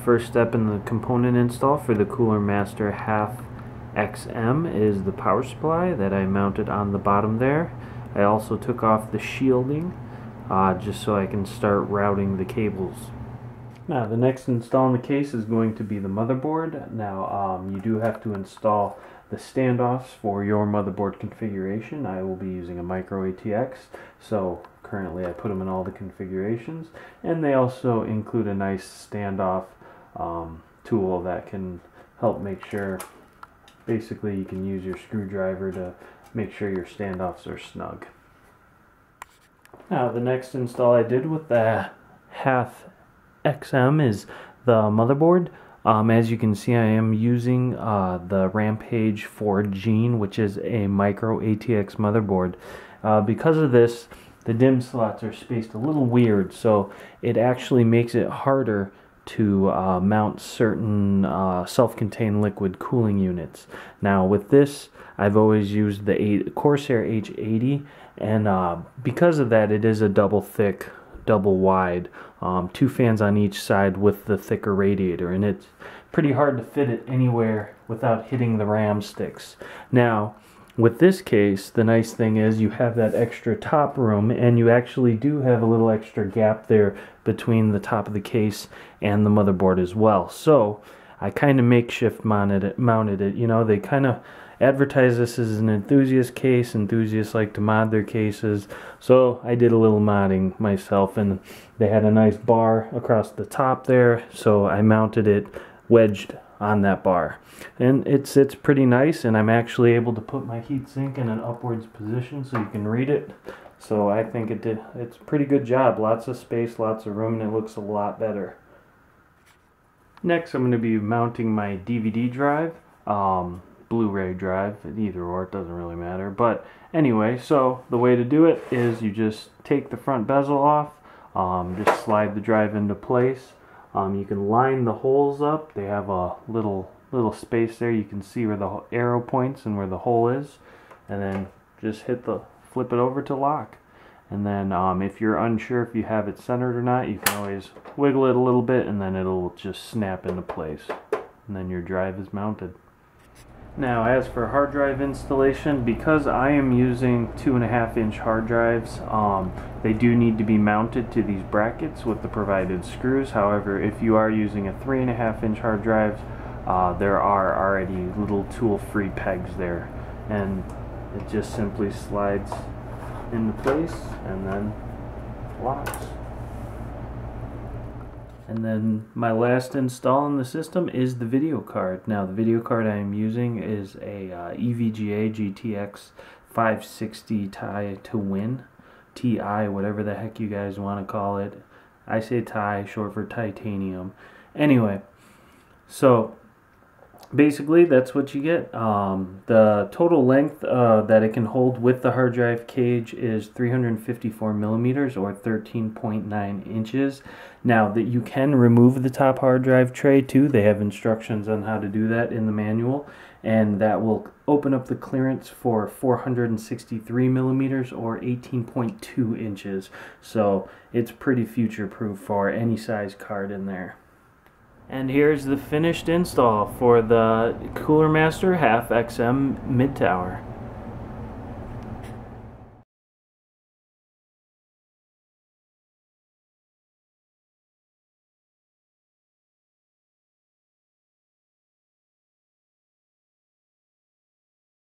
first step in the component install for the Cooler Master HAF XM is the power supply that I mounted on the bottom there. I also took off the shielding just so I can start routing the cables. Now the next install in the case is going to be the motherboard. Now you do have to install the standoffs for your motherboard configuration. I will be using a Micro-ATX, so currently I put them in all the configurations, and they also include a nice standoff tool that can help make sure, basically you can use your screwdriver to make sure your standoffs are snug. Now the next install I did with the HAF XM is the motherboard. As you can see, I am using the Rampage 4 Gene, which is a Micro-ATX motherboard. Because of this, the DIMM slots are spaced a little weird, so it actually makes it harder to mount certain self-contained liquid cooling units. Now with this, I've always used the Corsair H80, and because of that, it is a double thick, double wide, 2 fans on each side with the thicker radiator, and it's pretty hard to fit it anywhere without hitting the RAM sticks. Now with this case, the nice thing is you have that extra top room, and you actually do have a little extra gap there between the top of the case and the motherboard as well. So I kind of makeshift mounted it. You know, they kind of advertise this as an enthusiast case. Enthusiasts like to mod their cases, so I did a little modding myself, and they had a nice bar across the top there, so I mounted it wedged on that bar, and it sits pretty nice, and I'm actually able to put my heatsink in an upwards position so you can read it. So I think it's a pretty good job. Lots of space, lots of room, and it looks a lot better. Next, I'm going to be mounting my DVD drive, Blu-ray drive, either or, it doesn't really matter. But anyway, so the way to do it is you just take the front bezel off, just slide the drive into place. You can line the holes up. They have a little space there. You can see where the arrow points and where the hole is, and then just flip it over to lock. And then if you're unsure if you have it centered or not, you can always wiggle it a little bit, and then it'll just snap into place, and then your drive is mounted. Now, as for hard drive installation, because I am using 2.5-inch hard drives, they do need to be mounted to these brackets with the provided screws. However, if you are using a 3.5-inch hard drive, there are already little tool-free pegs there, and it just simply slides into place and then locks. And then my last install in the system is the video card. Now the video card I am using is a EVGA GTX 560 to win, TI, whatever the heck you guys want to call it. I say Ti, short for titanium. Anyway, so basically that's what you get. The total length that it can hold with the hard drive cage is 354 millimeters or 13.9 inches. Now that you can remove the top hard drive tray too. They have instructions on how to do that in the manual, and that will open up the clearance for 463 millimeters or 18.2 inches. So it's pretty future proof for any size card in there. And here's the finished install for the Cooler Master HAF XM mid tower.